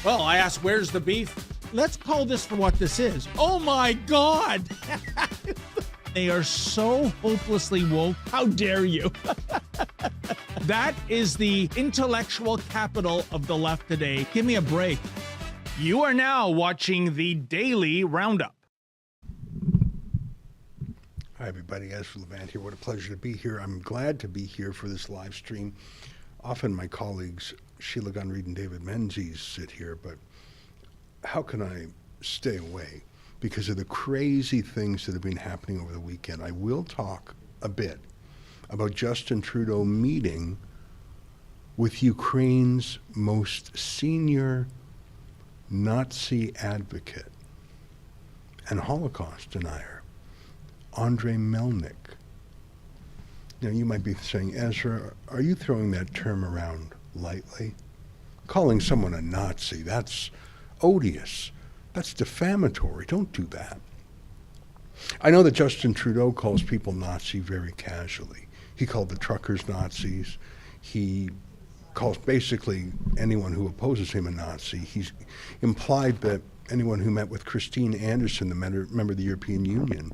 Well, I asked, where's the beef? Let's call this for what this is. Oh my God! They are so hopelessly woke. How dare you? That is the intellectual capital of the left today. Give me a break. You are now watching the Daily Roundup. Hi, everybody. Ezra Levant here. What a pleasure to be here. I'm glad to be here for this live stream. Often my colleagues, Sheila Gunn-Reid and David Menzies, sit here, but how can I stay away? Because of the crazy things that have been happening over the weekend. I will talk a bit about Justin Trudeau meeting with Ukraine's most senior Nazi advocate and Holocaust denier, Andrij Melnyk. Now, you might be saying, Ezra, are you throwing that term around lightly? Calling someone a Nazi, that's odious. That's defamatory. Don't do that. I know that Justin Trudeau calls people Nazi very casually. He called the truckers Nazis. He calls basically anyone who opposes him a Nazi. He's implied that anyone who met with Christine Anderson, the member of the European Union,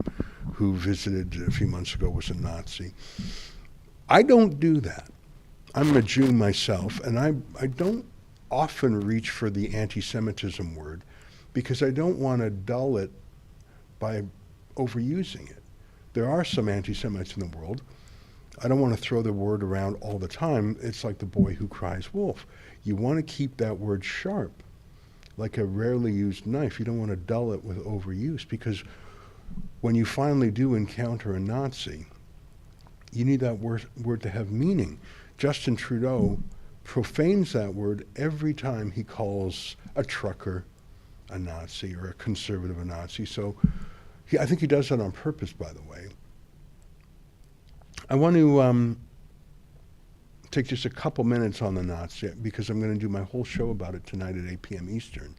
who visited a few months ago, was a Nazi. I don't do that. I'm a Jew myself, and I don't often reach for the anti-Semitism word because I don't want to dull it by overusing it. There are some anti-Semites in the world. I don't want to throw the word around all the time. It's like the boy who cries wolf. You want to keep that word sharp, like a rarely used knife. You don't want to dull it with overuse, because when you finally do encounter a Nazi, you need that word to have meaning. Justin Trudeau profanes that word every time he calls a trucker a Nazi or a conservative a Nazi. So I think he does that on purpose, by the way. I want to take just a couple minutes on the Nazi, because I'm going to do my whole show about it tonight at 8 p.m. Eastern.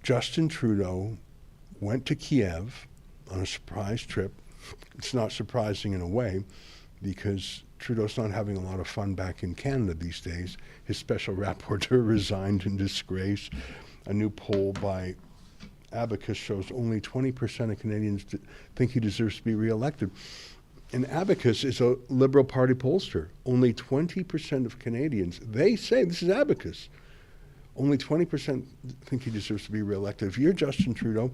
Justin Trudeau went to Kiev on a surprise trip. It's not surprising in a way, because Trudeau's not having a lot of fun back in Canada these days. His special rapporteur resigned in disgrace. A new poll by Abacus shows only 20% of Canadians think he deserves to be reelected. And Abacus is a Liberal Party pollster. Only 20% of Canadians, they say, this is Abacus, only 20% think he deserves to be reelected. If you're Justin Trudeau,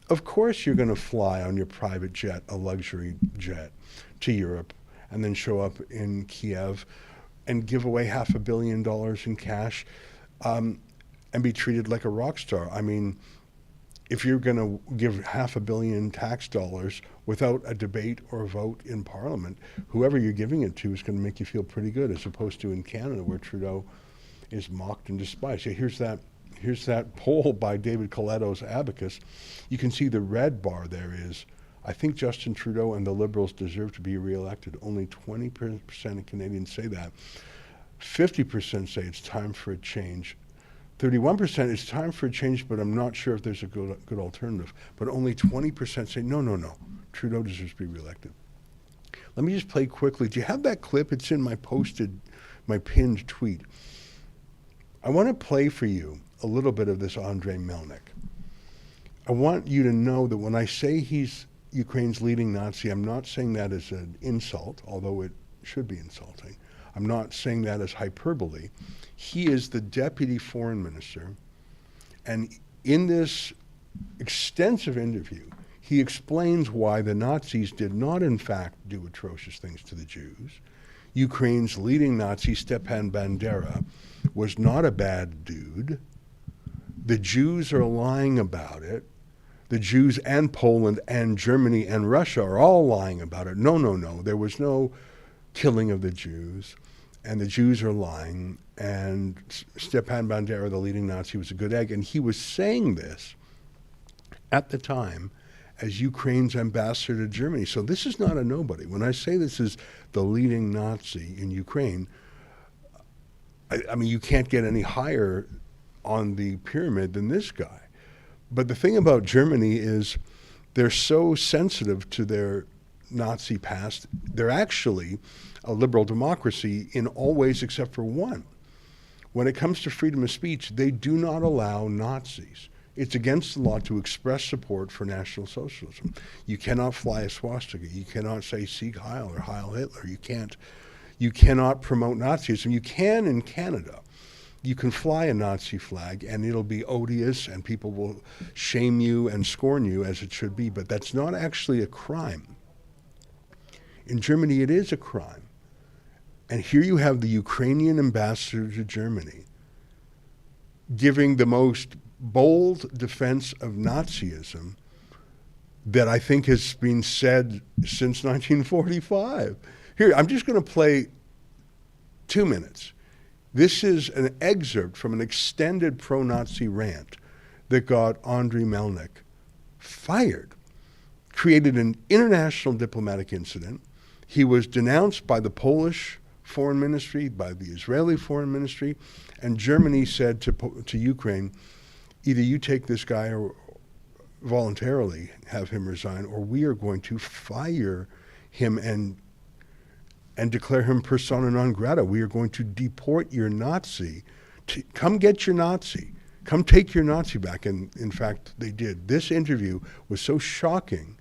of course you're going to fly on your private jet, a luxury jet, to Europe, and then show up in Kiev and give away $500 million in cash and be treated like a rock star. I mean, if you're going to give $500 million tax dollars without a debate or a vote in Parliament, whoever you're giving it to is going to make you feel pretty good, as opposed to in Canada, where Trudeau is mocked and despised. So here's that poll by David Coletto's Abacus. You can see the red bar there is, I think Justin Trudeau and the Liberals deserve to be reelected. Only 20% of Canadians say that. 50% say it's time for a change. 31% it's time for a change, but I'm not sure if there's a good alternative. But only 20% say, no, Trudeau deserves to be reelected. Let me just play quickly. Do you have that clip? It's in my pinned tweet. I want to play for you a little bit of this Andrij Melnyk. I want you to know that when I say he's Ukraine's leading Nazi, I'm not saying that as an insult, although it should be insulting. I'm not saying that as hyperbole. He is the deputy foreign minister, and in this extensive interview, he explains why the Nazis did not, in fact, do atrocious things to the Jews. Ukraine's leading Nazi, Stepan Bandera, was not a bad dude. The Jews are lying about it. The Jews and Poland and Germany and Russia are all lying about it. No. There was no killing of the Jews, and the Jews are lying. And Stepan Bandera, the leading Nazi, was a good egg. And he was saying this at the time as Ukraine's ambassador to Germany. So this is not a nobody. When I say this is the leading Nazi in Ukraine, I mean, you can't get any higher on the pyramid than this guy. But the thing about Germany is they're so sensitive to their Nazi past. They're actually a liberal democracy in all ways except for one. When it comes to freedom of speech, they do not allow Nazis. It's against the law to express support for National Socialism. You cannot fly a swastika. You cannot say Sieg Heil or Heil Hitler. You cannot promote Nazism. You can in Canada. You can fly a Nazi flag and it'll be odious and people will shame you and scorn you as it should be, but that's not actually a crime. In Germany, it is a crime. And here you have the Ukrainian ambassador to Germany giving the most bold defense of Nazism that I think has been said since 1945. Here, I'm just going to play 2 minutes. This is an excerpt from an extended pro-Nazi rant that got Andrij Melnyk fired, created an international diplomatic incident. He was denounced by the Polish Foreign Ministry, by the Israeli Foreign Ministry, and Germany said to Ukraine, either you take this guy or voluntarily have him resign, or we are going to fire him and declare him persona non grata. We are going to deport your Nazi. Come get your Nazi. Come take your Nazi back. And in fact, they did. This interview was so shocking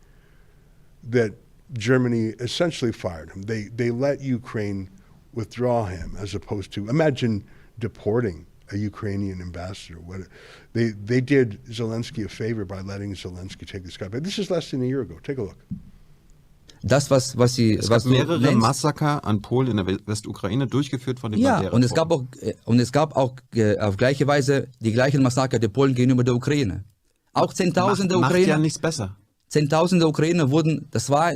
that Germany essentially fired him. They let Ukraine withdraw him as opposed to, imagine deporting a Ukrainian ambassador. They did Zelensky a favor by letting Zelensky take this guy. But this is less than a year ago. Take a look. Das, was es gab mehrere Massaker an Polen in der Westukraine, durchgeführt von den Bandera. Ja, und es gab auch auf gleiche Weise die gleichen Massaker der Polen gegenüber der Ukraine. Auch Zehntausende Ukrainer. Macht ja nichts besser. Zehntausende Ukrainer wurden, das war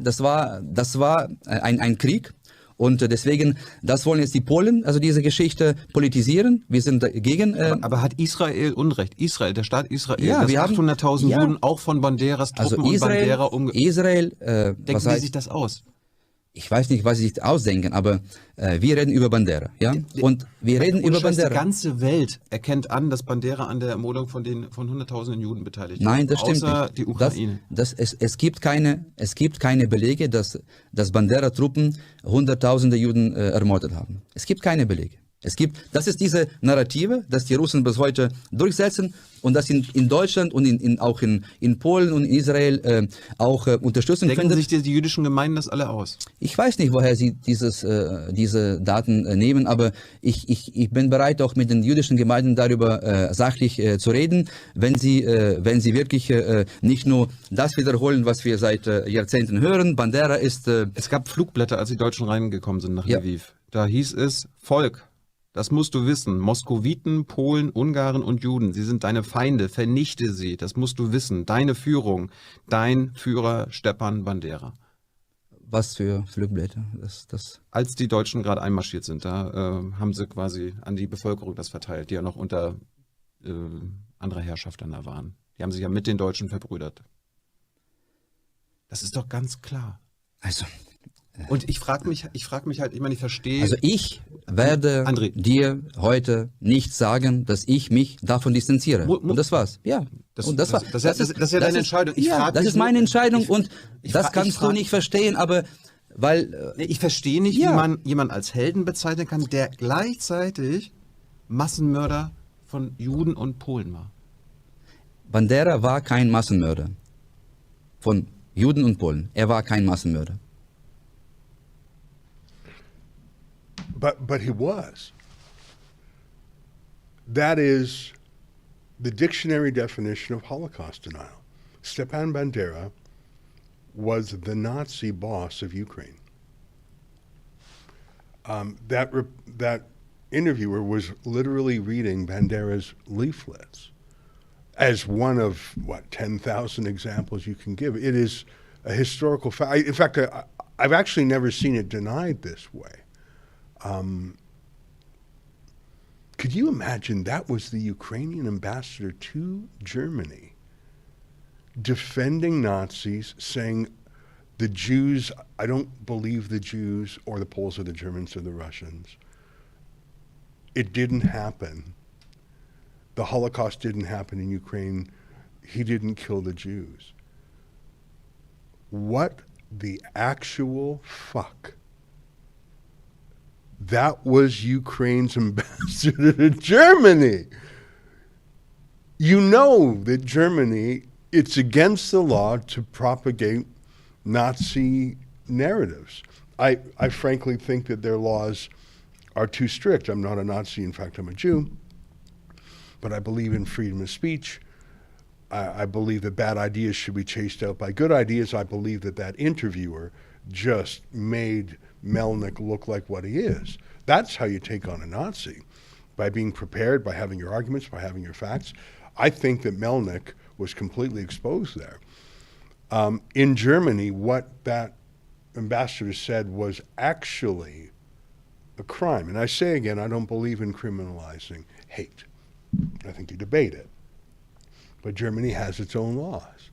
ein Krieg. Und deswegen, das wollen jetzt die Polen, also diese Geschichte politisieren. Wir sind dagegen. Aber hat Israel Unrecht? Israel, der Staat Israel, ja, das 800.000 Juden auch von Banderas Truppen also Israel, und Bandera Israel, denken Sie sich das aus? Ich weiß nicht, was sie sich ausdenken, aber wir reden über Bandera, ja? Und wir reden über Bandera. Die ganze Welt erkennt an, dass Bandera an der Ermordung von 100.000 Juden beteiligt ist. Nein, das stimmt nicht. Außer die Ukraine. Es gibt keine Belege, dass Bandera-Truppen Hunderttausende Juden ermordet haben. Es gibt keine Belege. Das ist diese Narrative, dass die Russen bis heute durchsetzen und das in Deutschland und auch in Polen und in Israel auch Unterstützung findet. Denken sich die jüdischen Gemeinden das alle aus? Ich weiß nicht, woher sie diese Daten nehmen, aber ich bin bereit, auch mit den jüdischen Gemeinden darüber sachlich zu reden, wenn sie wirklich nicht nur das wiederholen, was wir seit Jahrzehnten hören. Bandera ist... Es gab Flugblätter, als die Deutschen reingekommen sind nach Lviv. Da hieß es, Volk, das musst du wissen. Moskowiten, Polen, Ungarn und Juden, sie sind deine Feinde. Vernichte sie. Das musst du wissen. Deine Führung. Dein Führer Stepan Bandera. Was für Flugblätter? Als die Deutschen gerade einmarschiert sind, da haben sie quasi an die Bevölkerung das verteilt, die ja noch unter anderer Herrschaft dann da waren. Die haben sich ja mit den Deutschen verbrüdert. Das ist doch ganz klar. Also... Und ich frage mich halt, ich verstehe... Also ich werde dir heute nicht sagen, dass ich mich davon distanziere. Und das war's. Ja. Das ist ja deine Entscheidung. Das ist meine Entscheidung und das kannst du nicht verstehen, aber weil... Ich verstehe nicht, wie man jemanden als Helden bezeichnen kann, der gleichzeitig Massenmörder von Juden und Polen war. Bandera war kein Massenmörder von Juden und Polen. Er war kein Massenmörder. But he was. That is the dictionary definition of Holocaust denial. Stepan Bandera was the Nazi boss of Ukraine. That interviewer was literally reading Bandera's leaflets as one of, 10,000 examples you can give. It is a historical fact. In fact, I've actually never seen it denied this way. Could you imagine that was the Ukrainian ambassador to Germany defending Nazis, saying the Jews, I don't believe the Jews or the Poles or the Germans or the Russians. It didn't happen. The Holocaust didn't happen in Ukraine. He didn't kill the Jews. What the actual fuck That was Ukraine's ambassador to Germany. You know that Germany, it's against the law to propagate Nazi narratives. I frankly think that their laws are too strict. I'm not a Nazi, in fact, I'm a Jew, but I believe in freedom of speech. I believe that bad ideas should be chased out by good ideas. I believe that that interviewer just made Melnyk look like what he is. That's how you take on a Nazi, by being prepared, by having your arguments, by having your facts. I think that Melnyk was completely exposed there. In Germany, what that ambassador said was actually a crime. And I say again, I don't believe in criminalizing hate. I think you debate it. But Germany has its own laws.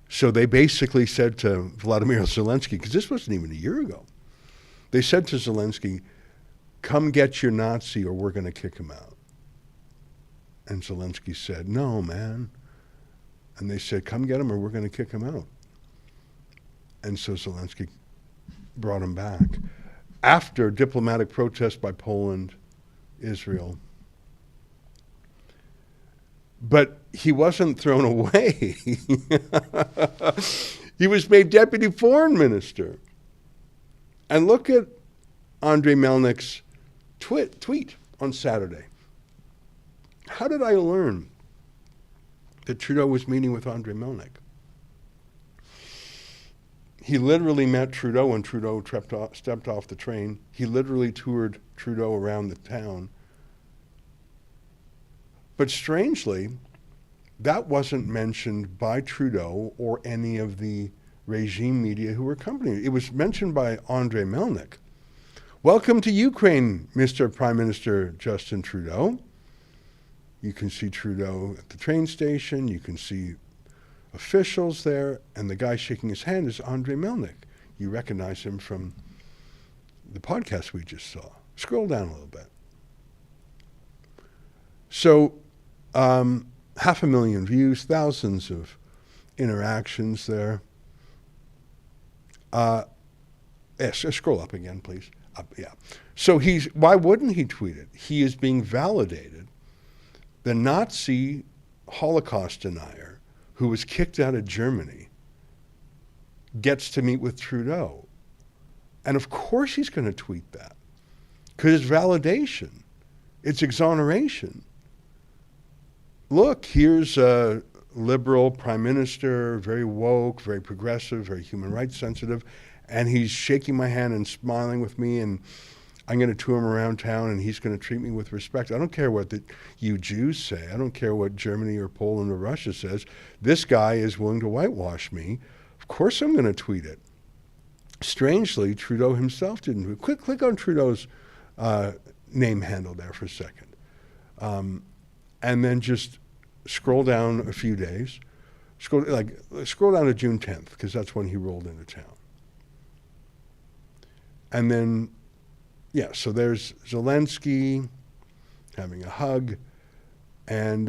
So they basically said to Vladimir Zelensky, because this wasn't even a year ago, they said to Zelensky, come get your Nazi or we're going to kick him out. And Zelensky said, no, man. And they said, come get him or we're going to kick him out. And so Zelensky brought him back. After diplomatic protest by Poland, Israel. But he wasn't thrown away. He was made deputy foreign minister. And look at Andrij Melnyk's tweet on Saturday. How did I learn that Trudeau was meeting with Andrij Melnyk? He literally met Trudeau when Trudeau stepped off the train. He literally toured Trudeau around the town. But strangely, that wasn't mentioned by Trudeau or any of the regime media who were accompanying it. It was mentioned by Andrij Melnyk. Welcome to Ukraine, Mr. Prime Minister Justin Trudeau. You can see Trudeau at the train station. You can see officials there. And the guy shaking his hand is Andrij Melnyk. You recognize him from the podcast we just saw. Scroll down a little bit. So 500,000 views, thousands of interactions there. Yes, scroll up again, please. Up, yeah. So why wouldn't he tweet it? He is being validated. The Nazi Holocaust denier who was kicked out of Germany gets to meet with Trudeau. And of course he's going to tweet that because it's validation. It's exoneration. Look, here's a liberal prime minister, very woke, very progressive, very human rights sensitive, and he's shaking my hand and smiling with me, and I'm going to tour him around town, and he's going to treat me with respect. I don't care what you Jews say. I don't care what Germany or Poland or Russia says. This guy is willing to whitewash me. Of course I'm going to tweet it. Strangely, Trudeau himself didn't. Click on Trudeau's name handle there for a second. And then just scroll down a few days. Scroll down to June 10th, because that's when he rolled into town. And then, yeah, so there's Zelensky having a hug, and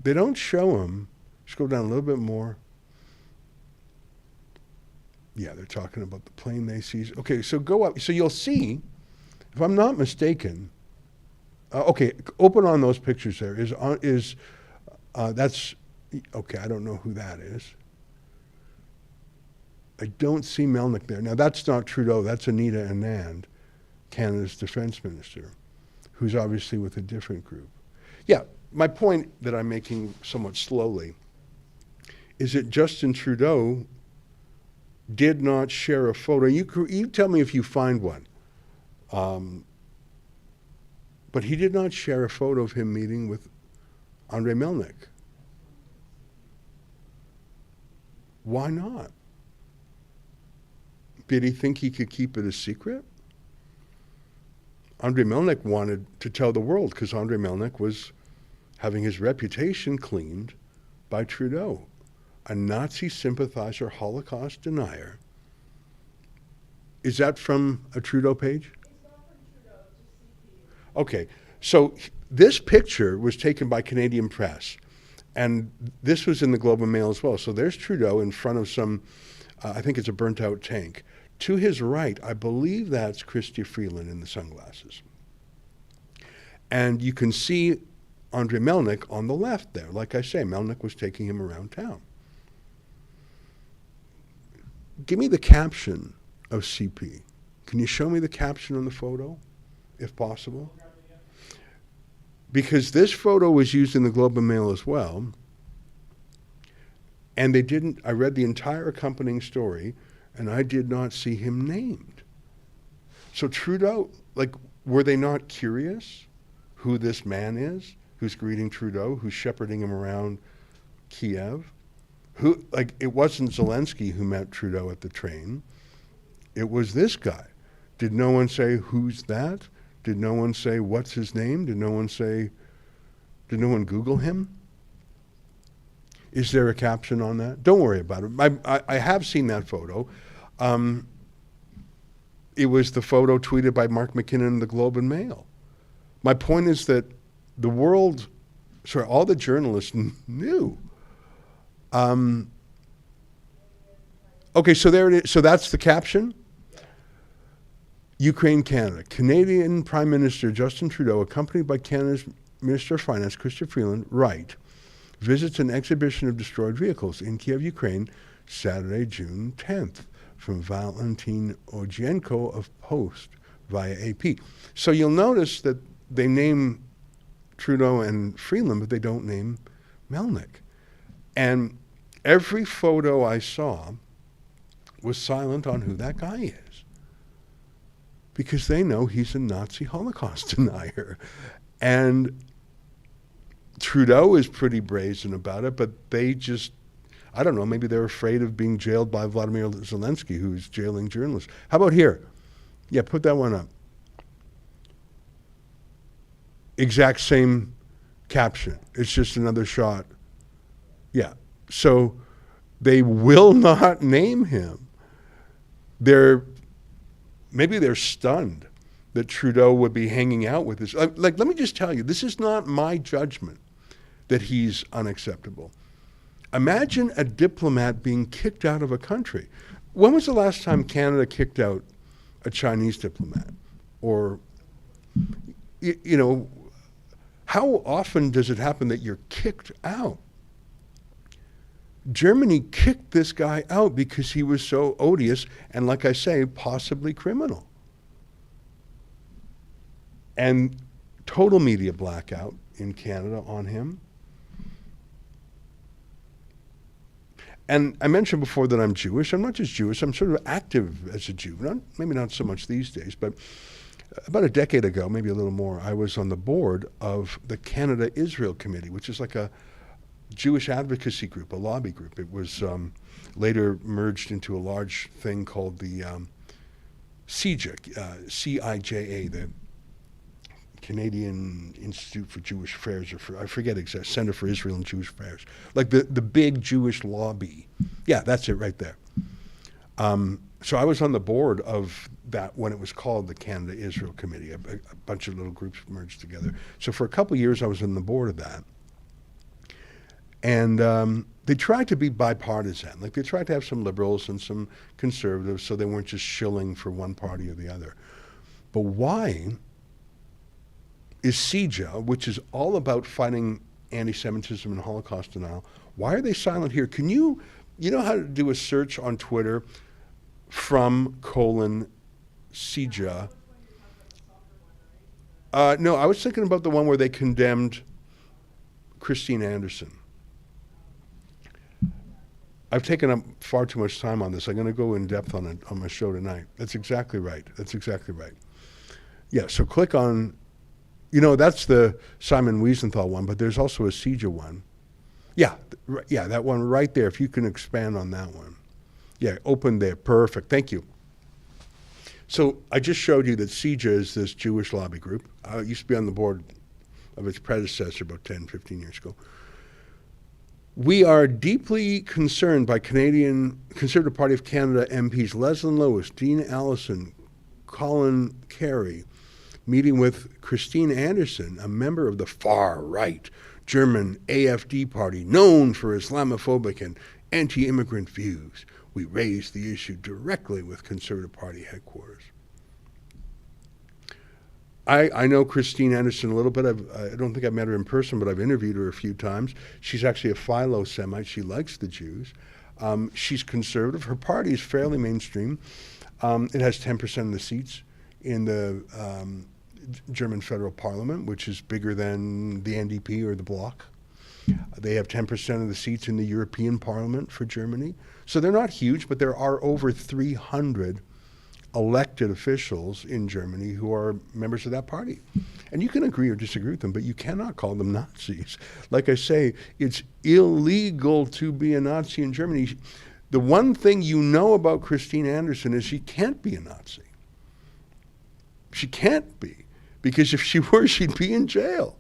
they don't show him. Scroll down a little bit more. Yeah, they're talking about the plane they see. Okay, so go up. So you'll see, if I'm not mistaken, okay, open on those pictures there. That's, okay, I don't know who that is. I don't see Melnyk there. Now, that's not Trudeau. That's Anita Anand, Canada's defense minister, who's obviously with a different group. Yeah, my point that I'm making somewhat slowly is that Justin Trudeau did not share a photo. You tell me if you find one. But he did not share a photo of him meeting with Andrij Melnyk. Why not? Did he think he could keep it a secret? Andrij Melnyk wanted to tell the world because Andrij Melnyk was having his reputation cleaned by Trudeau, a Nazi sympathizer, Holocaust denier. Is that from a Trudeau page? Okay, so this picture was taken by Canadian Press, and this was in the Globe and Mail as well. So there's Trudeau in front of some, I think it's a burnt-out tank, To his right, I believe that's Chrystia Freeland in the sunglasses. And you can see Andrij Melnyk on the left there. Like I say, Melnyk was taking him around town. Give me the caption of CP. Can you show me the caption on the photo, if possible? Because this photo was used in the Globe and Mail as well. And they didn't, I read the entire accompanying story, and I did not see him named. So Trudeau, like, were they not curious who this man is, who's greeting Trudeau, who's shepherding him around Kiev? Who, like, it wasn't Zelensky who met Trudeau at the train. It was this guy. Did no one say, who's that? Did no one say, what's his name? Did no one Google him? Is there a caption on that? Don't worry about it. I have seen that photo. It was the photo tweeted by Mark McKinnon in the Globe and Mail. My point is that the world, sorry, all the journalists knew. Okay, so there it is. So that's the caption. Ukraine, Canada. Canadian Prime Minister Justin Trudeau, accompanied by Canada's Minister of Finance, Chrystia Freeland, right, visits an exhibition of destroyed vehicles in Kiev, Ukraine, Saturday, June 10th, from Valentin Ogienko of Post via AP. So you'll notice that they name Trudeau and Freeland, but they don't name Melnyk. And every photo I saw was silent on who that guy is, because they know he's a Nazi Holocaust denier. And Trudeau is pretty brazen about it, but they just, I don't know, maybe they're afraid of being jailed by Vladimir Zelensky, who's jailing journalists. How about here? Yeah, put that one up. Exact same caption. It's just another shot. Yeah. So they will not name him. Maybe they're stunned that Trudeau would be hanging out with this. Like, let me just tell you, this is not my judgment that he's unacceptable. Imagine a diplomat being kicked out of a country. When was the last time Canada kicked out a Chinese diplomat? Or, you know, how often does it happen that you're kicked out? Germany kicked this guy out because he was so odious and, like I say, possibly criminal. And total media blackout in Canada on him. And I mentioned before that I'm Jewish. I'm not just Jewish, I'm sort of active as a Jew. Maybe not so much these days, but about a decade ago, maybe a little more, I was on the board of the Canada-Israel Committee, which is like a Jewish advocacy group, a lobby group. It was later merged into a large thing called the CIJA, C-I-J-A, the Canadian Institute for Jewish Affairs, or I forget exactly, Center for Israel and Jewish Affairs. Like the big Jewish lobby. Yeah, that's it right there. So I was on the board of that when it was called the Canada-Israel Committee, a bunch of little groups merged together. So for a couple of years I was on the board of that. And they tried to be bipartisan. Like they tried to have some liberals and some conservatives so they weren't just shilling for one party or the other. But why is CIJA, which is all about fighting anti-Semitism and Holocaust denial, why are they silent here? Can you know how to do a search on Twitter from CIJA? No, I was thinking about the one where they condemned Christine Anderson. I've taken up far too much time on this. I'm going to go in depth on it on my show tonight. That's exactly right. That's exactly right. Yeah, so click on, you know, that's the Simon Wiesenthal one, but there's also a CIJA one. Yeah, that one right there, if you can expand on that one. Yeah, open there, perfect, thank you. So I just showed you that CIJA is this Jewish lobby group. I used to be on the board of its predecessor about 10, 15 years ago. We are deeply concerned by Conservative Party of Canada MPs Leslyn Lewis, Dean Allison, Colin Carey, meeting with Christine Anderson, a member of the far-right German AfD party known for Islamophobic and anti-immigrant views. We raised the issue directly with Conservative Party headquarters. I know Christine Anderson a little bit. I don't think I've met her in person, but I've interviewed her a few times. She's actually a Philo-Semite. She likes the Jews. She's conservative. Her party is fairly mainstream. It has 10% of the seats in the German federal parliament, which is bigger than the NDP or the Bloc. They have 10% of the seats in the European Parliament for Germany. So they're not huge, but there are over 300 elected officials in Germany who are members of that party. And you can agree or disagree with them, but you cannot call them Nazis. Like I say, it's illegal to be a Nazi in Germany. The one thing you know about Christine Anderson is she can't be a Nazi. She can't be, because if she were, she'd be in jail.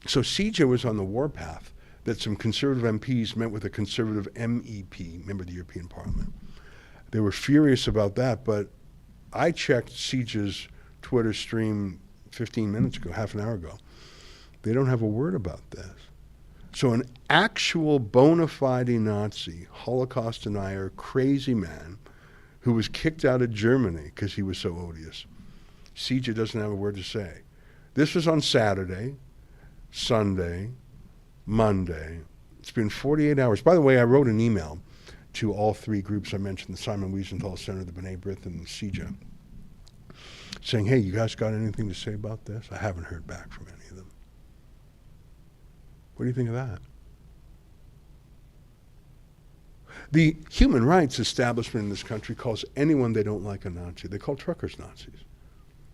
So CJ was on the warpath that some Conservative MPs met with a Conservative MEP, member of the European Parliament. They were furious about that, but I checked CJ's Twitter stream 15 minutes ago, half an hour ago. They don't have a word about this. So an actual bona fide Nazi, Holocaust denier, crazy man who was kicked out of Germany because he was so odious. CJ doesn't have a word to say. This was on Saturday, Sunday, Monday. It's been 48 hours. By the way, I wrote an email to all three groups I mentioned, the Simon Wiesenthal Center, the B'nai B'rith, and the CJ, saying, hey, you guys got anything to say about this? I haven't heard back from any of them. What do you think of that? The human rights establishment in this country calls anyone they don't like a Nazi. They call truckers Nazis.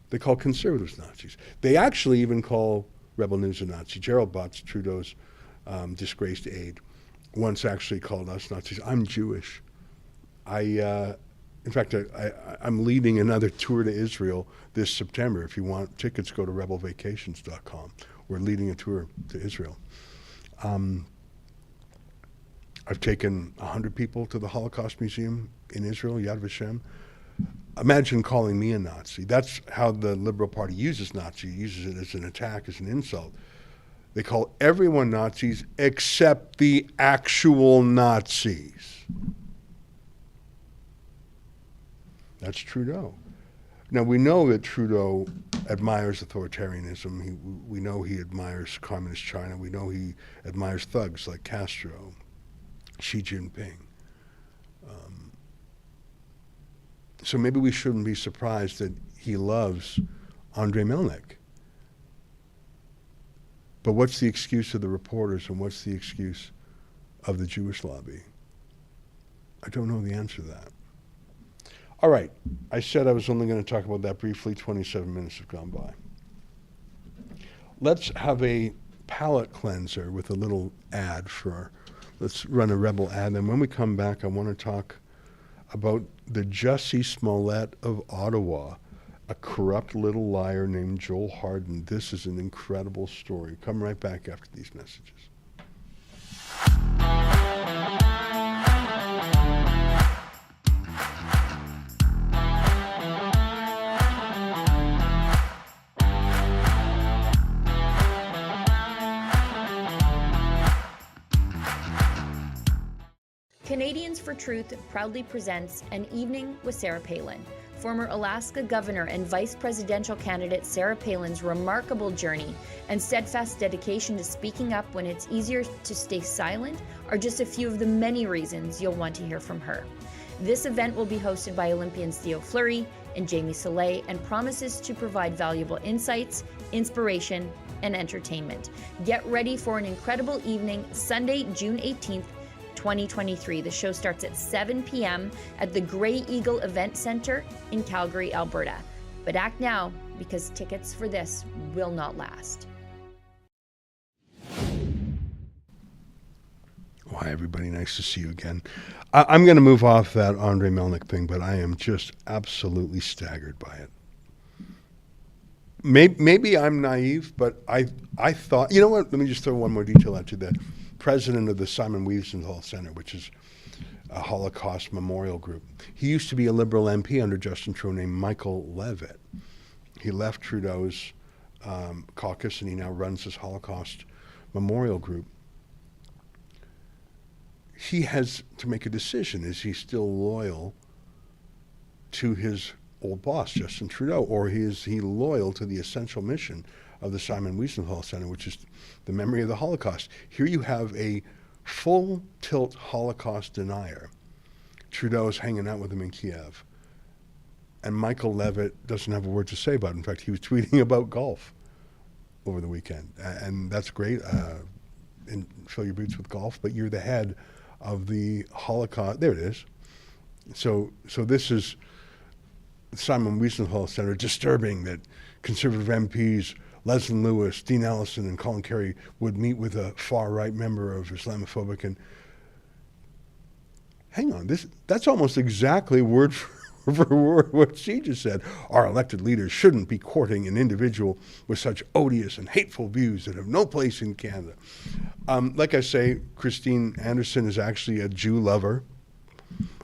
They call conservatives Nazis. They actually even call Rebel News a Nazi. Gerald Butts, Trudeau's disgraced aide, once actually called us Nazis. I'm Jewish. In fact, I'm leading another tour to Israel this September. If you want tickets, go to rebelvacations.com. We're leading a tour to Israel. I've taken 100 people to the Holocaust Museum in Israel, Yad Vashem. Imagine calling me a Nazi. That's how the Liberal Party uses Nazi. It uses it as an attack, as an insult. They call everyone Nazis except the actual Nazis. That's Trudeau. Now, we know that Trudeau admires authoritarianism. We know he admires communist China. We know he admires thugs like Castro, Xi Jinping. So maybe we shouldn't be surprised that he loves Andrij Melnyk. But what's the excuse of the reporters, and what's the excuse of the Jewish lobby? I don't know the answer to that. All right, I said I was only going to talk about that briefly. 27 minutes have gone by. Let's have a palate cleanser with a little ad let's run a Rebel ad. And when we come back, I want to talk about the Jussie Smollett of Ottawa, a corrupt little liar named Joel Harden. This is an incredible story. Come right back after these messages. Canadians for Truth proudly presents An Evening with Sarah Palin. Former Alaska Governor and Vice Presidential candidate Sarah Palin's remarkable journey and steadfast dedication to speaking up when it's easier to stay silent are just a few of the many reasons you'll want to hear from her. This event will be hosted by Olympians Theo Fleury and Jamie Soleil and promises to provide valuable insights, inspiration, and entertainment. Get ready for an incredible evening, Sunday, June 18th, 2023. The show starts at 7 p.m. at the Grey Eagle Event Center in Calgary, Alberta. But act now, because tickets for this will not last. Why, everybody, nice to see you again. I'm going to move off that Andrij Melnyk thing, but I am just absolutely staggered by it. Maybe I'm naive, but I thought, you know what, let me just throw one more detail at you. The president of the Simon Wiesenthal Center, which is a Holocaust memorial group, he used to be a Liberal MP under Justin Trudeau named Michael Levitt. He left Trudeau's caucus and he now runs this Holocaust memorial group. he has to make a decision. Is he still loyal to his old boss, Justin Trudeau, or is he loyal to the essential mission of the Simon Wiesenthal Center, which is the memory of the Holocaust? Here you have a full-tilt Holocaust denier. Trudeau's hanging out with him in Kiev. And Michael Levitt doesn't have a word to say about it. In fact, he was tweeting about golf over the weekend. And that's great. And fill your boots with golf, but you're the head of the Holocaust. There it is. So this is Simon Wiesenthal Center. Disturbing that Conservative MPs Leslie Lewis, Dean Ellison, and Colin Kerry would meet with a far-right member of Islamophobic. And hang on, that's almost exactly word for word what she just said. Our elected leaders shouldn't be courting an individual with such odious and hateful views that have no place in Canada. Like I say, Christine Anderson is actually a Jew lover.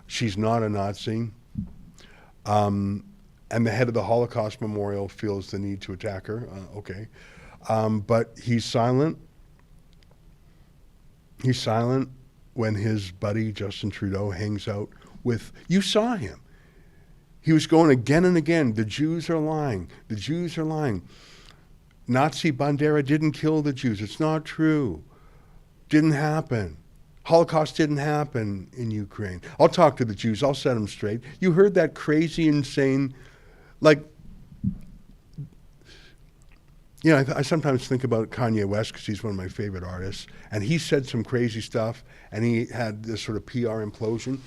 She's not a Nazi. And the head of the Holocaust Memorial feels the need to attack her. Okay. But he's silent. He's silent when his buddy Justin Trudeau hangs out with, you saw him. He was going again and again, the Jews are lying, the Jews are lying. Nazi Bandera didn't kill the Jews. It's not true. Didn't happen. Holocaust didn't happen in Ukraine. I'll talk to the Jews. I'll set them straight. You heard that crazy, insane, like, you know, I sometimes think about Kanye West because he's one of my favorite artists, and he said some crazy stuff, and he had this sort of PR implosion.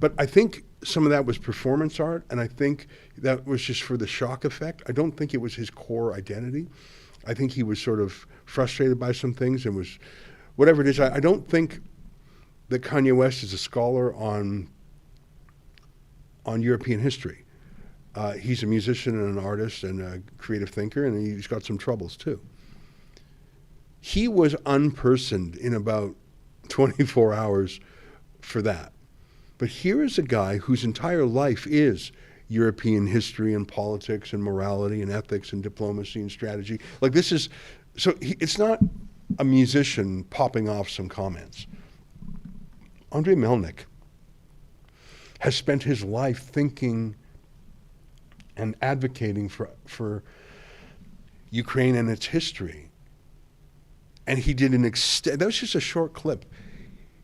But I think some of that was performance art, and I think that was just for the shock effect. I don't think it was his core identity. I think he was sort of frustrated by some things and was, whatever it is, I don't think that Kanye West is a scholar on European history. He's a musician and an artist and a creative thinker, and he's got some troubles too. He was unpersoned in about 24 hours for that. But here is a guy whose entire life is European history and politics and morality and ethics and diplomacy and strategy. Like this is, so it's not a musician popping off some comments. Andrij Melnyk has spent his life thinking and advocating for Ukraine and its history. And he did that was just a short clip.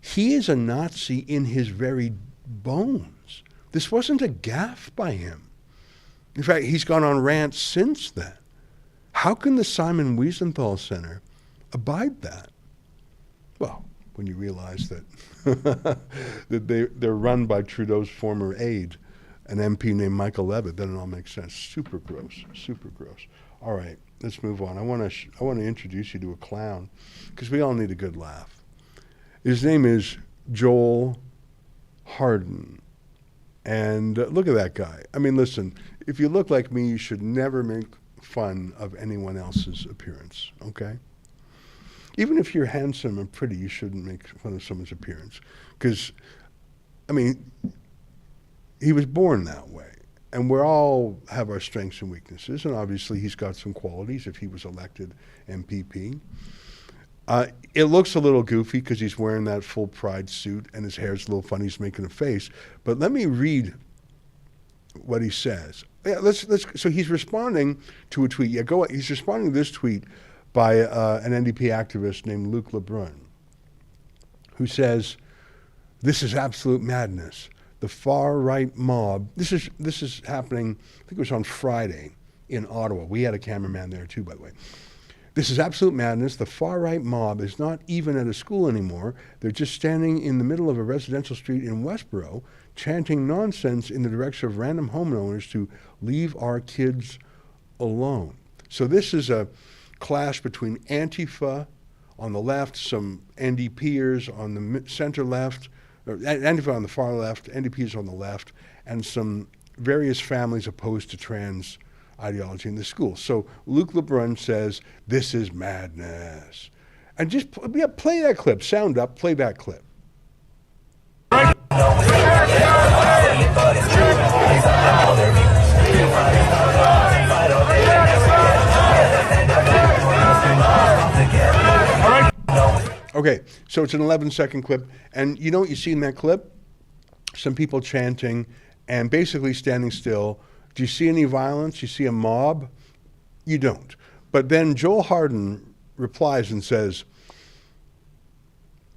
He is a Nazi in his very bones. This wasn't a gaffe by him. In fact, he's gone on rants since then. How can the Simon Wiesenthal Center abide that? Well, when you realize that that they're run by Trudeau's former aide, an MP named Michael Levitt, then it all makes sense. Super gross, super gross. All right, let's move on. I want to introduce you to a clown because we all need a good laugh. His name is Joel Harden. And look at that guy. I mean, listen, if you look like me, you should never make fun of anyone else's appearance, okay? Even if you're handsome and pretty, you shouldn't make fun of someone's appearance. Because, I mean, he was born that way. And we all have our strengths and weaknesses. And obviously, he's got some qualities if he was elected MPP. It looks a little goofy because he's wearing that full pride suit and his hair's a little funny, he's making a face. But let me read what he says. Yeah, so he's responding to a tweet. Yeah, he's responding to this tweet by an NDP activist named Luc Lebrun, who says, "This is absolute madness. The far-right mob," this is happening, I think it was on Friday in Ottawa. We had a cameraman there too, by the way. "This is absolute madness. The far-right mob is not even at a school anymore. They're just standing in the middle of a residential street in Westboro, chanting nonsense in the direction of random homeowners to leave our kids alone." So this is a clash between Antifa on the left, some NDPers on the center left, or Antifa on the far left, NDPs on the left, and some various families opposed to trans ideology in the school. So Luc Lebrun says, "This is madness." And just play that clip, sound up, play that clip. Okay, Okay, so it's an 11-second clip. And you know what you see in that clip? Some people chanting and basically standing still. Do you see any violence? You see a mob? You don't. But then Joel Harden replies and says,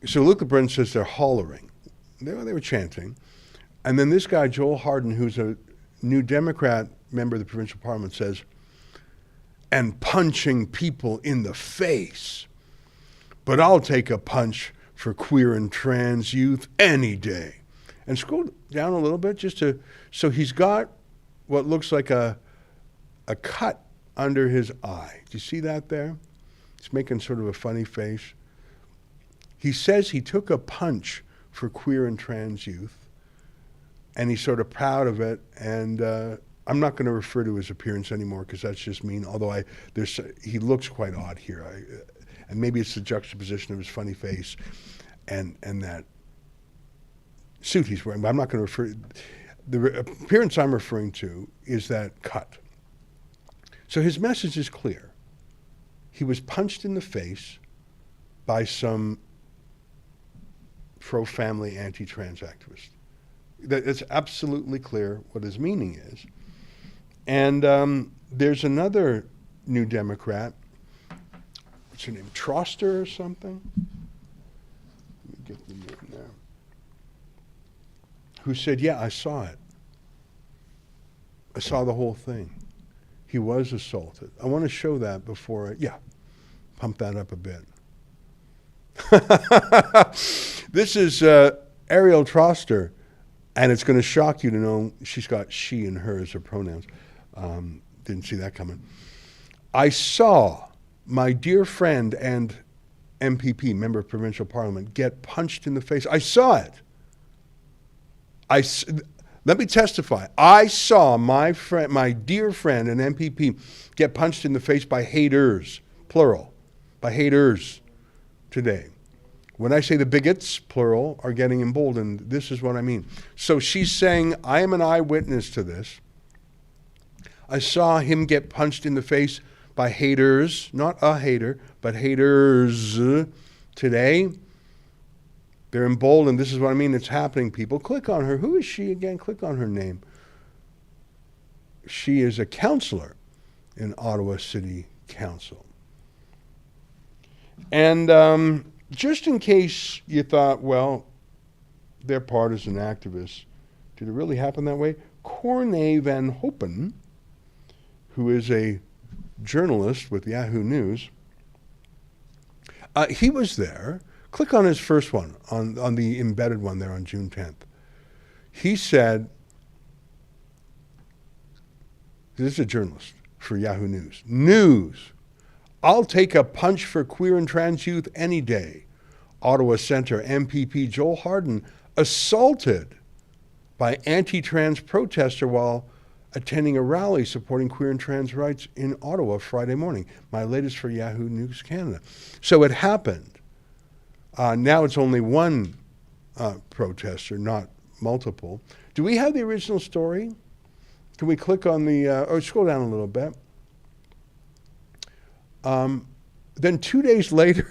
so Luke LeBrun says they're hollering. They were chanting. And then this guy, Joel Harden, who's a New Democrat member of the provincial parliament, says, and punching people in the face. But I'll take a punch for queer and trans youth any day. And scroll down a little bit so he's got what looks like a cut under his eye. Do you see that there? He's making sort of a funny face. He says he took a punch for queer and trans youth, and he's sort of proud of it. And I'm not going to refer to his appearance anymore because that's just mean. Although he looks quite odd here, and maybe it's the juxtaposition of his funny face and that suit he's wearing. But I'm not going to refer. The appearance I'm referring to is that cut. So his message is clear. He was punched in the face by some pro-family, anti-trans activist. It's absolutely clear what his meaning is. And there's another New Democrat, what's her name, Troster or something? Let me get the name there. Who said, yeah, I saw it. I saw the whole thing. He was assaulted. I want to show that before pump that up a bit. This is Ariel Troster, and it's going to shock you to know she's got she and her as her pronouns. Didn't see that coming. I saw my dear friend and MPP, member of provincial parliament, get punched in the face. I saw it. Let me testify. I saw my dear friend and MPP get punched in the face by haters, plural, by haters today. When I say the bigots, plural, are getting emboldened, this is what I mean. So she's saying, I am an eyewitness to this. I saw him get punched in the face by haters, not a hater, but haters today. They're emboldened. This is what I mean. It's happening, people. Click on her. Who is she again? Click on her name. She is a councillor in Ottawa City Council. And just in case you thought, well, they're partisan activists, did it really happen that way? Corné Van Hopen, who is a journalist with Yahoo News, he was there. Click on his first one, on the embedded one there on June 10th. He said, this is a journalist for Yahoo News. I'll take a punch for queer and trans youth any day. Ottawa Centre MPP Joel Harden assaulted by anti-trans protester while attending a rally supporting queer and trans rights in Ottawa Friday morning. My latest for Yahoo News Canada. So it happened. Now it's only one protester, not multiple. Do we have the original story? Can we click on the, scroll down a little bit. Then 2 days later,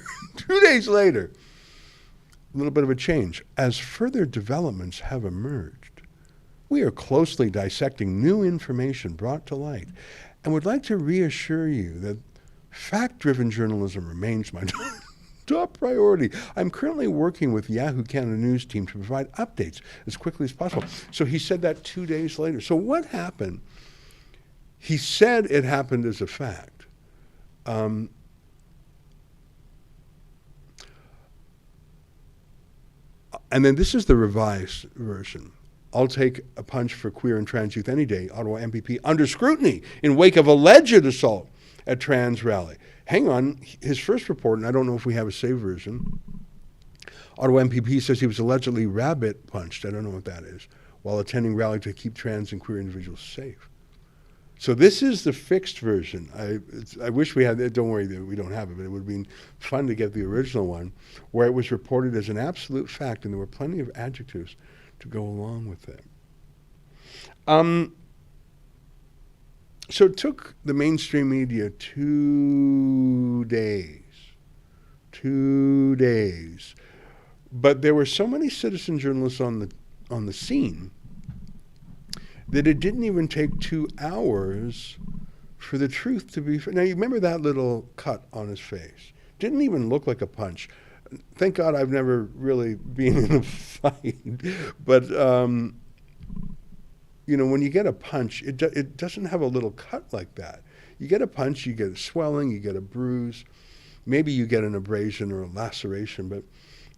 a little bit of a change. As further developments have emerged, we are closely dissecting new information brought to light and would like to reassure you that fact-driven journalism remains my top priority. I'm currently working with Yahoo Canada News team to provide updates as quickly as possible. So he said that 2 days later. So what happened? He said it happened as a fact. And then this is the revised version. I'll take a punch for queer and trans youth any day. Ottawa MPP under scrutiny in wake of alleged assault at trans rally. Hang on, his first report, and I don't know if we have a saved version. Ottawa MPP says he was allegedly rabbit punched, I don't know what that is, while attending rally to keep trans and queer individuals safe. So this is the fixed version. I wish we had it. Don't worry, we don't have it, but it would have been fun to get the original one, where it was reported as an absolute fact, and there were plenty of adjectives to go along with it. So it took the mainstream media 2 days 2 days. But there were so many citizen journalists on the scene that it didn't even take 2 hours for the truth to be. Now, you remember that little cut on his face? Didn't even look like a punch. Thank God I've never really been in a fight. But, you know, when you get a punch, it doesn't have a little cut like that. You get a punch, you get a swelling, you get a bruise. Maybe you get an abrasion or a laceration, but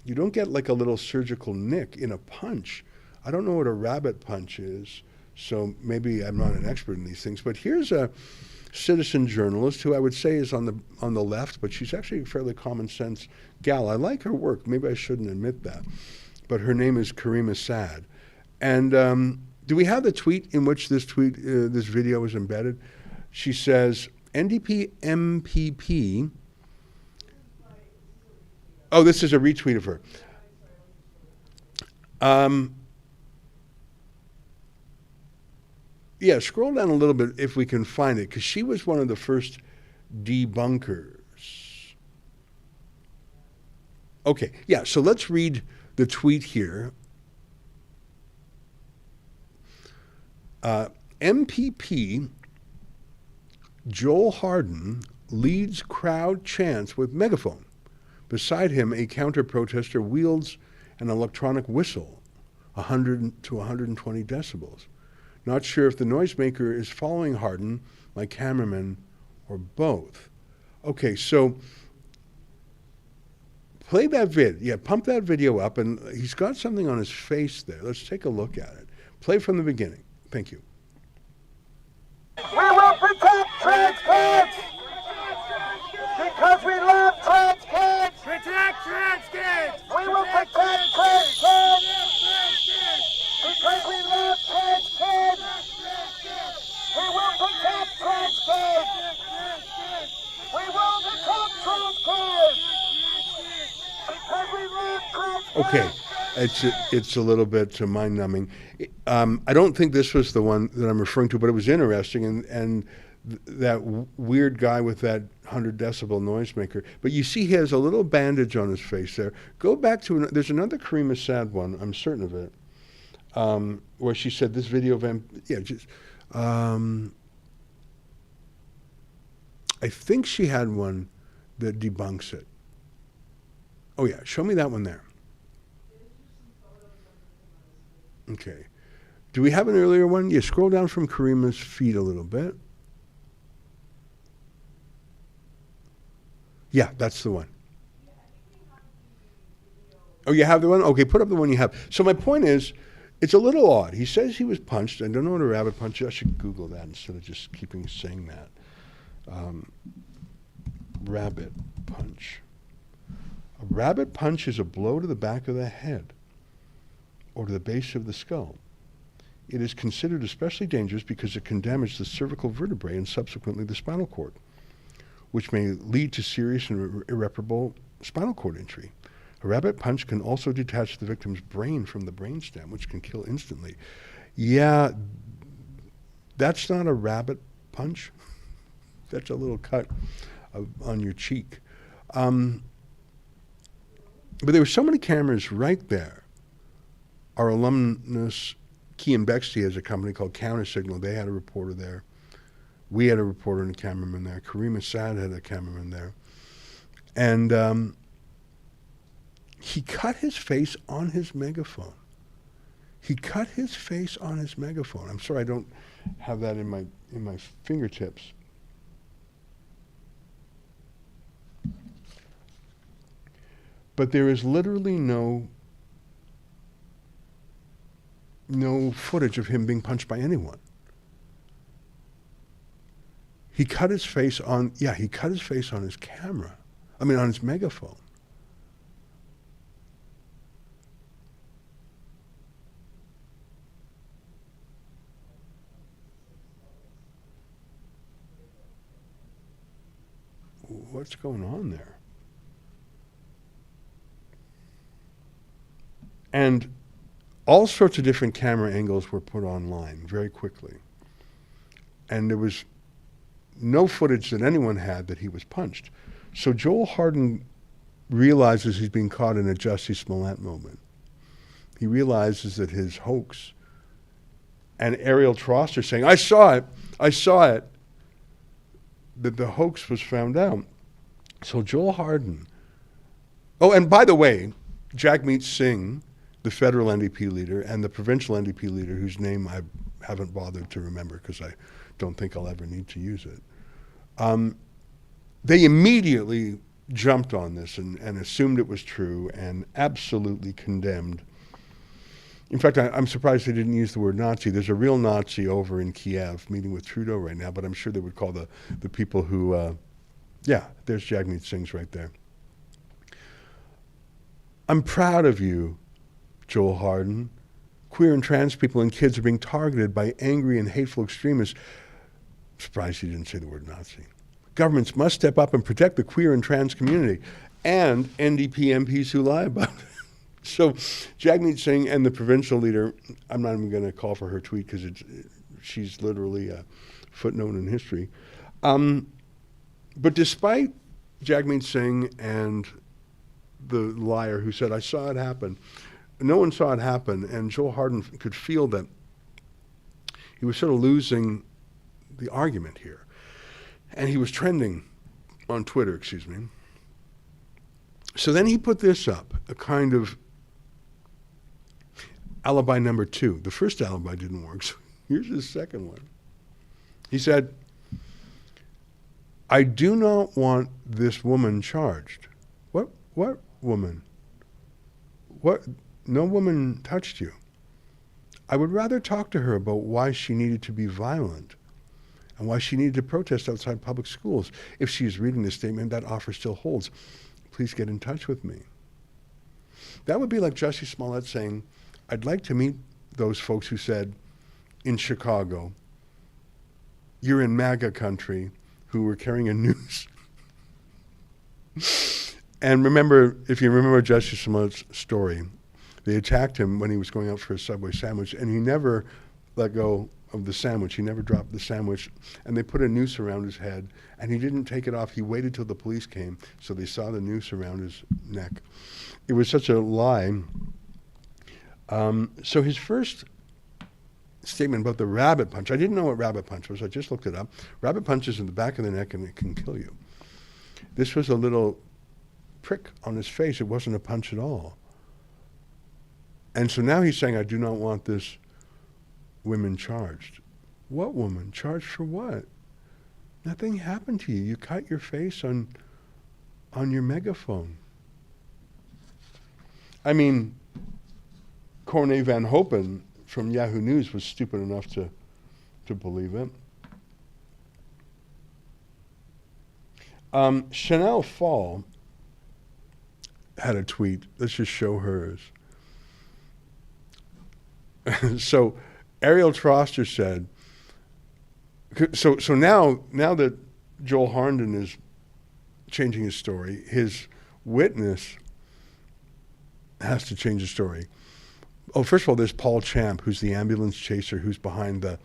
you don't get like a little surgical nick in a punch. I don't know what a rabbit punch is, so maybe I'm not an expert in these things. But here's a citizen journalist who I would say is on the left, but she's actually a fairly common sense gal. I like her work. Maybe I shouldn't admit that. But her name is Karima Saad. And do we have the tweet in which this video is embedded? She says, NDP MPP. Oh, this is a retweet of her. Yeah, scroll down a little bit if we can find it, because she was one of the first debunkers. Okay, yeah, so let's read the tweet here. MPP Joel Harden leads crowd chants with megaphone. Beside him, a counter-protester wields an electronic whistle, 100 to 120 decibels. Not sure if the noisemaker is following Harden, my cameraman, or both. Okay, so play that vid. Yeah, pump that video up, and he's got something on his face there. Let's take a look at it. Play from the beginning. Thank you. We will protect trans kids because we love trans kids. Protect trans kids. We will protect trans kids because we love trans kids. We will protect trans kids. We will protect trans kids because we love trans kids. Okay. It's a little bit mind-numbing. I don't think this was the one that I'm referring to, but it was interesting, and that weird guy with that 100 decibel noisemaker. But you see he has a little bandage on his face there. Go back to, there's another Karima Saad one, I'm certain of it, where she said this video of I think she had one that debunks it. Oh yeah, show me that one there. Okay. Do we have an earlier one? Yeah, scroll down from Karima's feed a little bit. Yeah, that's the one. Oh, you have the one? Okay, put up the one you have. So my point is, it's a little odd. He says he was punched. I don't know what a rabbit punch is. I should Google that instead of just keeping saying that. Rabbit punch. A rabbit punch is a blow to the back of the head or to the base of the skull. It is considered especially dangerous because it can damage the cervical vertebrae and subsequently the spinal cord, which may lead to serious and irreparable spinal cord injury. A rabbit punch can also detach the victim's brain from the brainstem, which can kill instantly. Yeah, that's not a rabbit punch. That's a little cut on your cheek. But there were so many cameras right there. Our alumnus, Kian Bexley, has a company called Countersignal. They had a reporter there. We had a reporter and a cameraman there. Karima Saad had a cameraman there. And he cut his face on his megaphone. He cut his face on his megaphone. I'm sorry I don't have that in my fingertips. But there is literally no footage of him being punched by anyone. He cut his face on, he cut his face on his camera. I mean, on his megaphone. What's going on there? And all sorts of different camera angles were put online very quickly. And there was no footage that anyone had that he was punched. So Joel Harden realizes he's being caught in a Jussie Smollett moment. He realizes that his hoax, and Ariel Troster saying, I saw it, that the hoax was found out. So Joel Harden, oh, and by the way, Jagmeet Singh, the federal NDP leader, and the provincial NDP leader, whose name I haven't bothered to remember because I don't think I'll ever need to use it, they immediately jumped on this and assumed it was true and absolutely condemned. In fact, I'm surprised they didn't use the word Nazi. There's a real Nazi over in Kiev meeting with Trudeau right now, but I'm sure they would call the people who, yeah, there's Jagmeet Singh's right there. I'm proud of you, Joel Harden. Queer and trans people and kids are being targeted by angry and hateful extremists. I'm surprised you didn't say the word Nazi. Governments must step up and protect the queer and trans community and NDP MPs who lie about it. So Jagmeet Singh and the provincial leader, I'm not even going to call for her tweet because she's literally a footnote in history. But despite Jagmeet Singh and the liar who said, I saw it happen, no one saw it happen, and Joel Harden could feel that he was sort of losing the argument here. And he was trending on Twitter, excuse me. So then he put this up, a kind of alibi number 2. The first alibi didn't work, so here's his second one. He said, I do not want this woman charged. What woman? What? No woman touched you. I would rather talk to her about why she needed to be violent and why she needed to protest outside public schools. If she is reading this statement, that offer still holds. Please get in touch with me. That would be like Jussie Smollett saying, I'd like to meet those folks who said in Chicago, you're in MAGA country, who were carrying a noose. And remember, if you remember Jussie Smollett's story, they attacked him when he was going out for a Subway sandwich, and he never let go of the sandwich. He never dropped the sandwich, and they put a noose around his head, and he didn't take it off. He waited till the police came, so they saw the noose around his neck. It was such a lie. So his first statement about the rabbit punch, I didn't know what rabbit punch was. I just looked it up. Rabbit punch is in the back of the neck, and it can kill you. This was a little prick on his face. It wasn't a punch at all. And so now he's saying, I do not want this woman charged. What woman? Charged for what? Nothing happened to you. You cut your face on your megaphone. I mean, Corné Van Hopen from Yahoo News was stupid enough to believe it. Chanel Fall had a tweet. Let's just show hers. So Ariel Troster said, so now that Joel Harden is changing his story, his witness has to change his story. Oh, first of all, there's Paul Champ, who's the ambulance chaser, who's behind the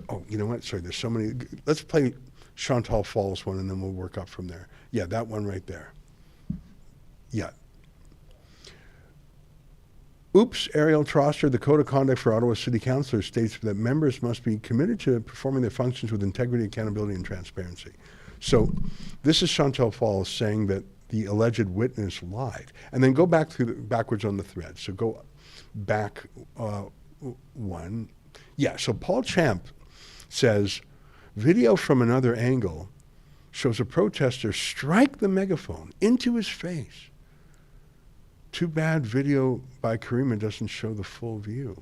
oh, you know what? Sorry, there's so many. Let's play Chantal Falls one, and then we'll work up from there. Yeah, that one right there. Yeah. Oops, Ariel Troster, the Code of Conduct for Ottawa City Councillors states that members must be committed to performing their functions with integrity, accountability, and transparency. So this is Chantal Falls saying that the alleged witness lied. And then go back backwards on the thread. So go back one. Yeah, so Paul Champ says, video from another angle shows a protester strike the megaphone into his face. Too bad video by Karima doesn't show the full view.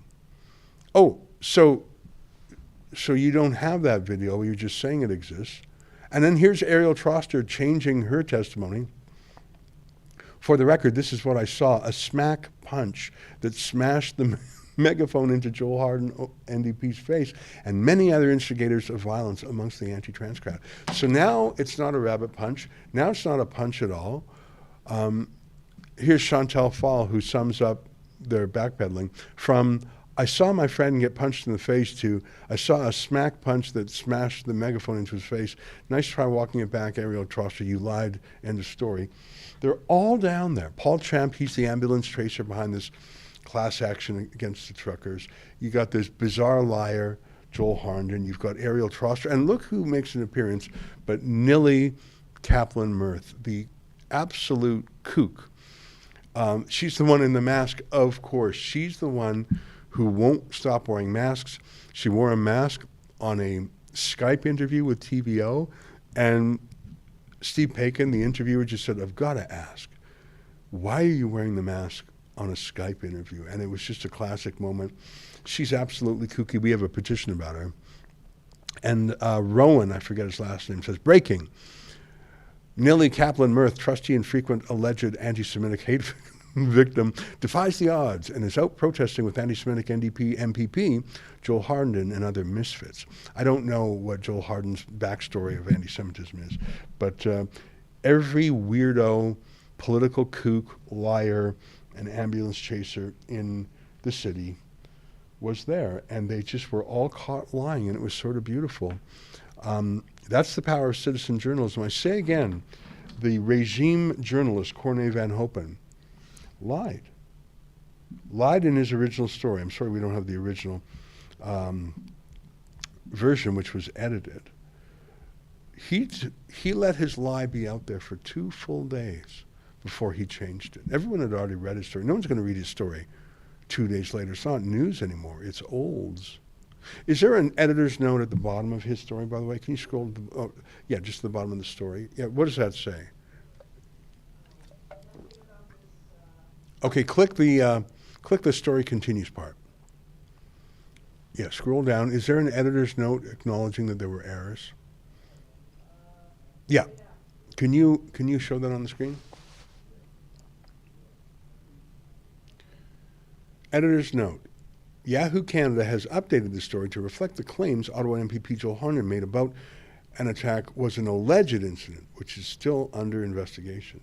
Oh, so you don't have that video, you're just saying it exists. And then here's Ariel Troster changing her testimony. For the record, this is what I saw, a smack punch that smashed the megaphone into Joel Harden, NDP's face, and many other instigators of violence amongst the anti-trans crowd. So now it's not a rabbit punch. Now it's not a punch at all. Here's Chantal Fall, who sums up their backpedaling from, I saw my friend get punched in the face too. I saw a smack punch that smashed the megaphone into his face. Nice try walking it back, Ariel Troster. You lied. End of story. They're all down there. Paul Champ, he's the ambulance tracer behind this class action against the truckers. You got this bizarre liar, Joel Harden. You've got Ariel Troster. And look who makes an appearance, but Nilly Kaplan-Myrth, the absolute kook. She's the one in the mask, of course. She's the one who won't stop wearing masks. She wore a mask on a Skype interview with TVO, and Steve Paikin, the interviewer, just said, I've got to ask, why are you wearing the mask on a Skype interview? And it was just a classic moment. She's absolutely kooky. We have a petition about her. And Rowan, I forget his last name, says, breaking. Nilly Kaplan-Myrth, trustee and frequent alleged anti-Semitic hate victim, defies the odds and is out protesting with anti-Semitic NDP MPP Joel Harden and other misfits. I don't know what Joel Harden's backstory of anti-Semitism is, but every weirdo, political kook, liar, and ambulance chaser in the city was there, and they just were all caught lying, and it was sort of beautiful. That's the power of citizen journalism. I say again, the regime journalist, Corné Van Hopen, lied in his original story. I'm sorry we don't have the original version, which was edited. He let his lie be out there for 2 full days before he changed it. Everyone had already read his story. No one's going to read his story 2 days later. It's not news anymore. It's olds. Is there an editor's note at the bottom of his story, by the way? Can you scroll? Yeah, just the bottom of the story. Yeah, what does that say? Okay, click the story continues part. Yeah, scroll down. Is there an editor's note acknowledging that there were errors? Yeah. Can you show that on the screen? Editor's note. Yahoo Canada has updated the story to reflect the claims Ottawa MPP Joel Harden made about an attack was an alleged incident, which is still under investigation.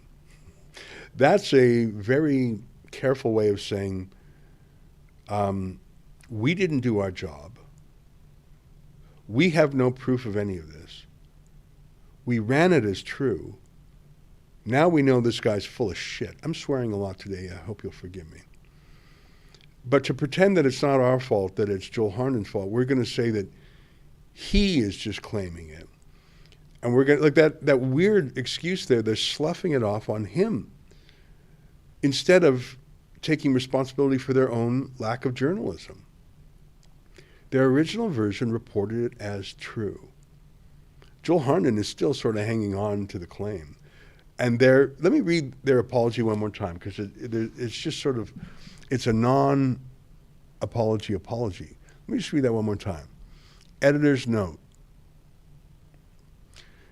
That's a very careful way of saying we didn't do our job. We have no proof of any of this. We ran it as true. Now we know this guy's full of shit. I'm swearing a lot today. I hope you'll forgive me. But to pretend that it's not our fault, that it's Joel Harden's fault, we're going to say that he is just claiming it. And we're going to, like that weird excuse there, they're sloughing it off on him instead of taking responsibility for their own lack of journalism. Their original version reported it as true. Joel Harden is still sort of hanging on to the claim. And let me read their apology one more time, because it's just sort of, it's a non-apology apology. Let me just read that one more time. Editor's note.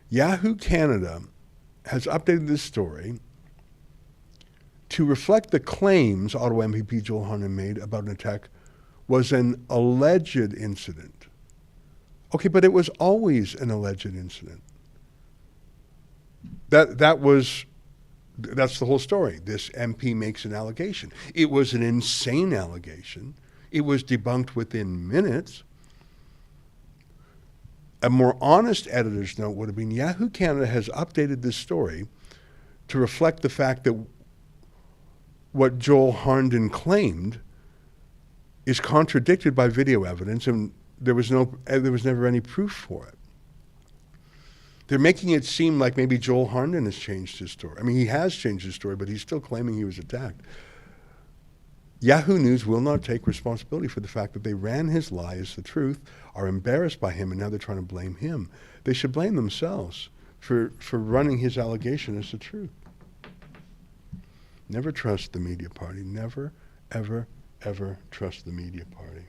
Yahoo Canada has updated this story to reflect the claims Ottawa MPP Joel Harden made about an attack was an alleged incident. Okay, but it was always an alleged incident. That's the whole story. This MP makes an allegation. It was an insane allegation. It was debunked within minutes. A more honest editor's note would have been, Yahoo Canada has updated this story to reflect the fact that what Joel Harden claimed is contradicted by video evidence, and there was never any proof for it. They're making it seem like maybe Joel Harden has changed his story. I mean, he has changed his story, but he's still claiming he was attacked. Yahoo News will not take responsibility for the fact that they ran his lie as the truth, are embarrassed by him, and now they're trying to blame him. They should blame themselves for running his allegation as the truth. Never trust the media party. Never, ever, ever trust the media party.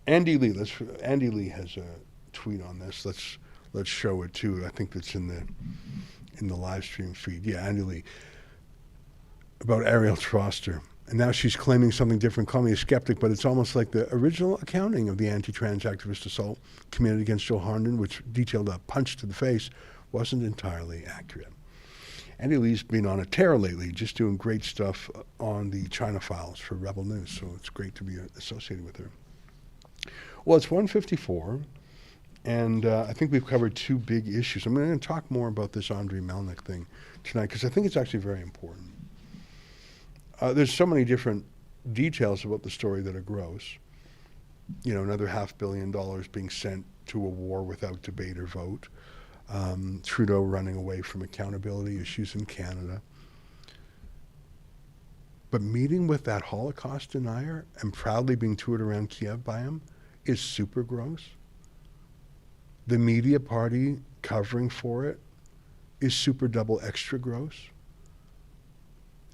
Andy Lee has a tweet on this. Let's show it too. I think that's in the live stream feed. Yeah, Andy Lee about Ariel Troster. And now she's claiming something different. Call me a skeptic, but it's almost like the original accounting of the anti-trans activist assault committed against Joel Harden, which detailed a punch to the face, wasn't entirely accurate. Andy Lee's been on a tear lately, just doing great stuff on the China Files for Rebel News, so it's great to be associated with her. Well, it's 1:54, and I think we've covered two big issues. I'm going to talk more about this Andrij Melnyk thing tonight, because I think it's actually very important. There's so many different details about the story that are gross. You know, another $500 million being sent to a war without debate or vote. Trudeau running away from accountability issues in Canada. But meeting with that Holocaust denier and proudly being toured around Kiev by him is super gross. The media party covering for it is super double extra gross.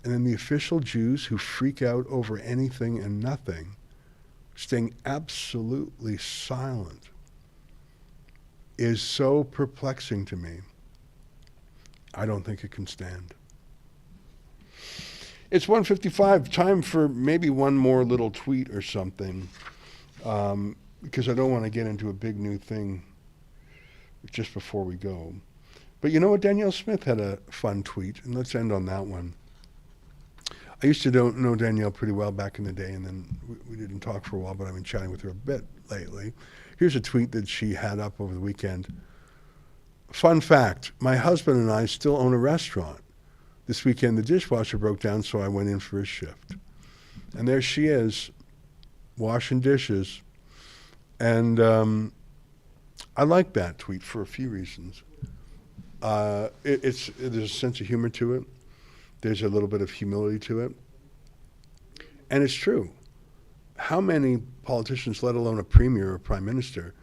And then the official Jews who freak out over anything and nothing, staying absolutely silent, is so perplexing to me. I don't think it can stand. It's 1:55, time for maybe one more little tweet or something, because I don't want to get into a big new thing just before we go. But you know what? Danielle Smith had a fun tweet, and let's end on that one. I used to know Danielle pretty well back in the day, and then we didn't talk for a while, but I've been chatting with her a bit lately. Here's a tweet that she had up over the weekend. Fun fact, my husband and I still own a restaurant. This weekend the dishwasher broke down, so I went in for a shift. And there she is, washing dishes. And I like that tweet for a few reasons. There's a sense of humor to it. There's a little bit of humility to it. And it's true. How many politicians, let alone a premier or a prime minister,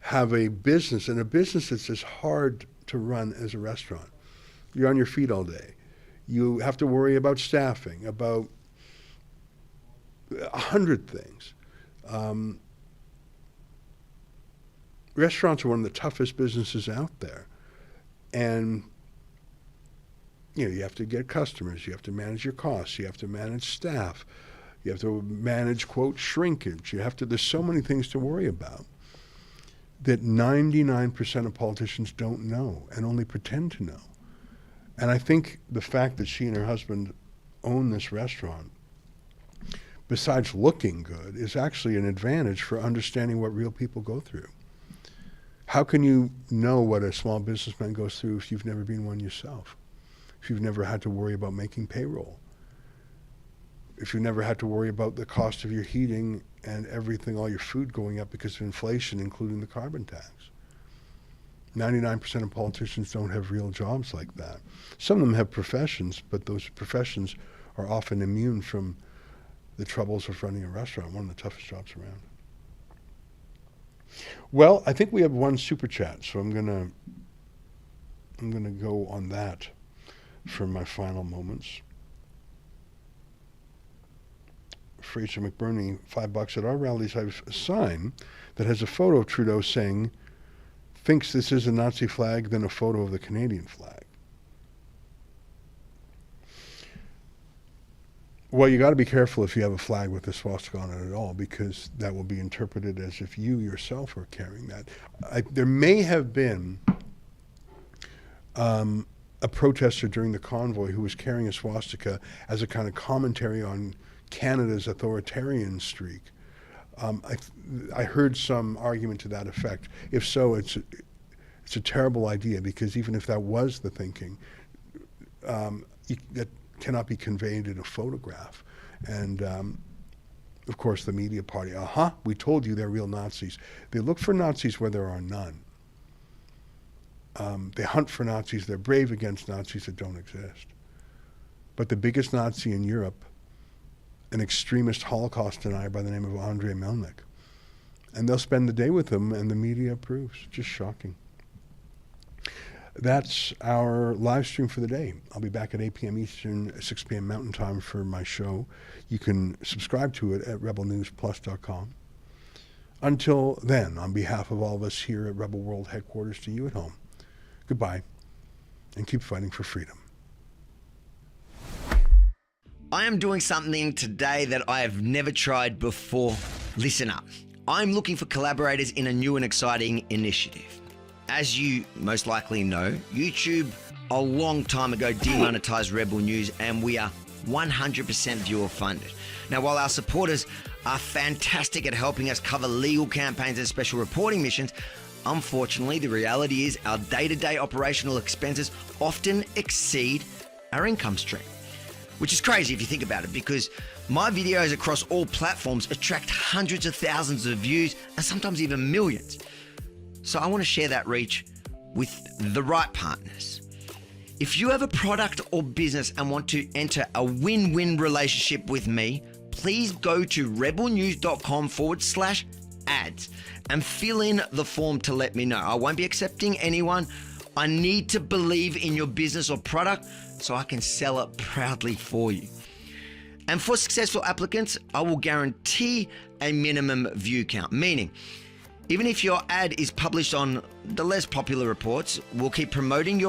have a business, and a business that's as hard to run as a restaurant? You're on your feet all day. You have to worry about staffing, about 100 things. Restaurants are one of the toughest businesses out there. And you know, you have to get customers, you have to manage your costs, you have to manage staff, you have to manage, quote, shrinkage. There's so many things to worry about that 99% of politicians don't know and only pretend to know. And I think the fact that she and her husband own this restaurant, besides looking good, is actually an advantage for understanding what real people go through. How can you know what a small businessman goes through if you've never been one yourself? If you've never had to worry about making payroll? If you've never had to worry about the cost of your heating and everything, all your food going up because of inflation, including the carbon tax? 99% of politicians don't have real jobs like that. Some of them have professions, but those professions are often immune from the troubles of running a restaurant, one of the toughest jobs around. Well, I think we have one super chat, so I'm gonna go on that for my final moments. Fraser McBurney, $5. At our rallies, I have a sign that has a photo of Trudeau saying, thinks this is a Nazi flag, then a photo of the Canadian flag. Well, you got to be careful if you have a flag with a swastika on it at all, because that will be interpreted as if you yourself are carrying that. There may have been a protester during the convoy who was carrying a swastika as a kind of commentary on Canada's authoritarian streak. I heard some argument to that effect. If so, it's a terrible idea, because even if that was the thinking, that cannot be conveyed in a photograph. And of course the media party, we told you they're real Nazis. They look for Nazis where there are none. They hunt for Nazis, they're brave against Nazis that don't exist. But the biggest Nazi in Europe, an extremist Holocaust denier by the name of Andrij Melnyk. And they'll spend the day with him, and the media approves. Just shocking. That's our live stream for the day. I'll be back at 8 p.m. Eastern, 6 p.m. Mountain Time for my show. You can subscribe to it at rebelnewsplus.com. Until then, on behalf of all of us here at Rebel World Headquarters, to you at home, goodbye, and keep fighting for freedom. I am doing something today that I have never tried before. Listen up. I'm looking for collaborators in a new and exciting initiative. As you most likely know, YouTube a long time ago demonetized Rebel News, and we are 100% viewer funded. Now, while our supporters are fantastic at helping us cover legal campaigns and special reporting missions, unfortunately, the reality is our day-to-day operational expenses often exceed our income stream. Which is crazy if you think about it, because my videos across all platforms attract hundreds of thousands of views and sometimes even millions. So I want to share that reach with the right partners. If you have a product or business and want to enter a win-win relationship with me, please go to rebelnews.com/ads and fill in the form to let me know. I won't be accepting anyone. I need to believe in your business or product so I can sell it proudly for you. And for successful applicants, I will guarantee a minimum view count, meaning even if your ad is published on the less popular reports, we'll keep promoting your